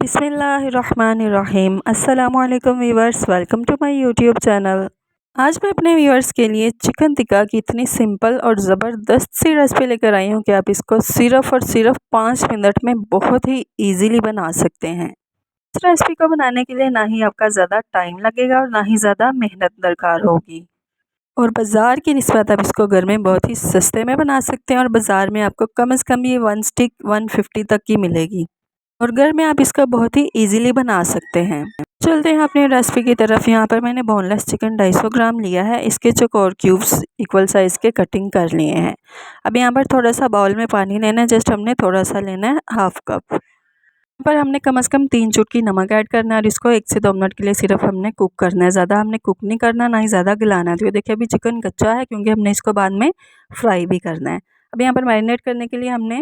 बिस्मिल्लाहिर्रहमानिर्रहीम। अस्सलामुअलैकुम viewers, welcome to my YouTube channel. आज मैं अपने व्यूअर्स के लिए चिकन टिक्का की इतनी सिंपल और ज़बरदस्त सी रेसिपी लेकर आई हूँ कि आप इसको सिर्फ़ और सिर्फ 5 मिनट में बहुत ही इजीली बना सकते हैं। इस रेसिपी को बनाने के लिए ना ही आपका ज़्यादा टाइम लगेगा और ना ही ज़्यादा मेहनत दरकार होगी, और बाज़ार की निस्बत आप इसको घर में बहुत ही सस्ते में बना सकते हैं। और बाज़ार में आपको कम से कम ये 1 स्टिक 150 तक की मिलेगी, और घर में आप इसका बहुत ही इजीली बना सकते हैं। चलते हैं अपनी रेसिपी की तरफ। यहाँ पर मैंने बोनलेस चिकन 250 ग्राम लिया है। इसके चौकोर क्यूब्स इक्वल साइज़ के कटिंग कर लिए हैं। अब यहाँ पर थोड़ा सा बाउल में पानी लेना है, जस्ट हमने थोड़ा सा लेना है, हाफ कप। यहाँ पर हमने कम से कम 3 चुटकी नमक ऐड करना है, और इसको 1 से 2 मिनट के लिए सिर्फ हमने कुक करना है। ज़्यादा हमने कुक नहीं करना, ना ही ज़्यादा गलाना है। तो ये देखिए अभी चिकन कच्चा है, क्योंकि हमने इसको बाद में फ्राई भी करना है। अब यहाँ पर मैरिनेट करने के लिए हमने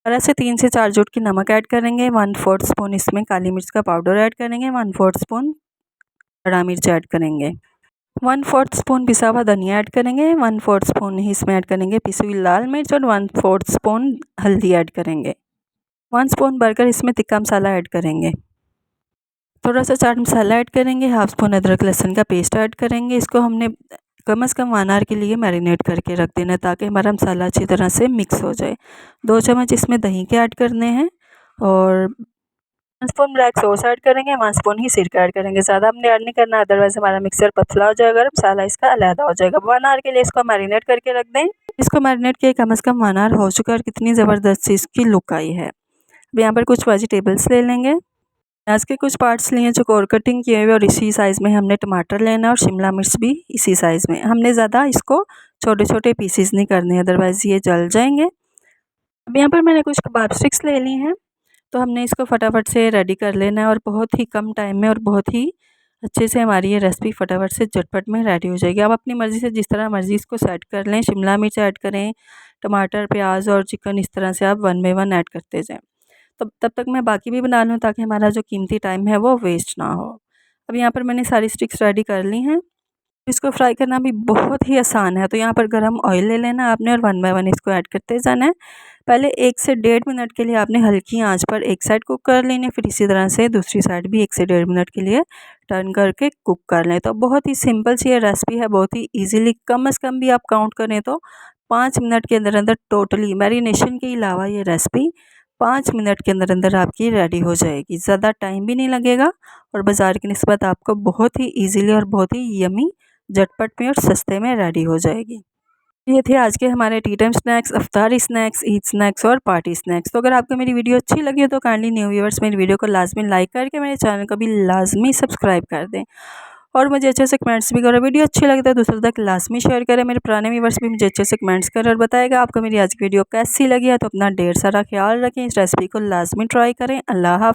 12 से 3 से 4 चुटकी नमक ऐड करेंगे, 1/4 स्पून इसमें काली मिर्च का पाउडर ऐड करेंगे, 1/4 स्पून हरा मिर्च ऐड करेंगे, 1/4 स्पून पिसा हुआ धनिया ऐड करेंगे, 1/4 स्पून ही इसमें ऐड करेंगे पिसी हुई लाल मिर्च, और 1/4 स्पून हल्दी ऐड करेंगे। 1 स्पून भरकर इसमें तिक्का मसाला ऐड करेंगे, थोड़ा सा चाट मसाला ऐड करेंगे, हाफ स्पून अदरक लहसुन का पेस्ट ऐड करेंगे। इसको हमने कम से कम 1 आवर के लिए मैरिनेट करके रख देना है, ताकि हमारा मसाला अच्छी तरह से मिक्स हो जाए। 2 चम्मच इसमें दही के ऐड करने हैं, और 1 स्पून ब्लैक सॉस ऐड करेंगे, 1 स्पून ही सिरका ऐड करेंगे। ज़्यादा हमने ऐड नहीं करना, अदरवाइज़ हमारा मिक्सर पतला हो जाएगा और मसाला इसका अलहदा हो जाएगा। 1 आवर के लिए इसको मैरिनेट करके रख दें। इसको मैरिनेट किए कम से कम 1 आवर हो चुका है, और कितनी ज़बरदस्त सी इसकी लुक आई है। अब यहाँ पर कुछ वेजिटेबल्स ले लेंगे। प्याज के कुछ पार्ट्स लिए चौकोर कटिंग किए हुए, और इसी साइज़ में हमने टमाटर लेना है, और शिमला मिर्च भी इसी साइज़ में। हमने ज़्यादा इसको छोटे छोटे पीसेस नहीं करने, अदरवाइज़ ये जल जाएंगे। अब यहाँ पर मैंने कुछ कबाब स्टिक्स ले ली हैं, तो हमने इसको फटाफट से रेडी कर लेना है, और बहुत ही कम टाइम में और बहुत ही अच्छे से हमारी ये रेसिपी फटाफट से झटपट में रेडी हो जाएगी। आप अपनी मर्ज़ी से जिस तरह मर्ज़ी इसको सेट कर लें, शिमला मिर्च ऐड करें, टमाटर, प्याज और चिकन, इस तरह से आप 1 बाय 1 ऐड करते जाएँ। तब तक मैं बाकी भी बना लूँ, ताकि हमारा जो कीमती टाइम है वो वेस्ट ना हो। अब यहाँ पर मैंने सारी स्टिक्स रेडी कर ली हैं। इसको फ्राई करना भी बहुत ही आसान है। तो यहाँ पर गरम ऑयल ले लेना आपने, और 1 बाय 1 इसको ऐड करते जाना है। पहले 1 से 1.5 मिनट के लिए आपने हल्की आंच पर एक साइड कुक कर लेनी है, फिर इसी तरह से दूसरी साइड भी 1 से 1.5 मिनट के लिए टर्न करके कुक कर लें। तो बहुत ही सिंपल सी ये रेसिपी है, बहुत ही ईजिली, कम से कम भी आप काउंट करें तो 5 मिनट के अंदर अंदर टोटली मैरिनेशन के अलावा ये रेसिपी 5 मिनट के अंदर अंदर आपकी रेडी हो जाएगी। ज़्यादा टाइम भी नहीं लगेगा, और बाज़ार की निस्बत आपको बहुत ही ईजिली और बहुत ही यमी, झटपट में और सस्ते में रेडी हो जाएगी। ये थे आज के हमारे टी टाइम स्नैक्स, अफ्तारी स्नैक्स, ईद स्नैक्स और पार्टी स्नैक्स। तो अगर आपको मेरी वीडियो अच्छी लगी हो तो काइंडली न्यू व्यूअर्स मेरी वीडियो को लाजमी लाइक करके मेरे चैनल को भी लाजमी सब्सक्राइब कर दें, और मुझे अच्छे से कमेंट्स भी करो। वीडियो अच्छी लगे तो दूसरों तक लाजमी शेयर करें। मेरे पुराने व्यूअर्स भी मुझे अच्छे से कमेंट्स करें और बताएगा आपको मेरी आज की वीडियो कैसी लगी है। तो अपना ढेर सारा ख्याल रखें, इस रेसिपी को लाजमी ट्राई करें। अल्लाह हाफ़िज़।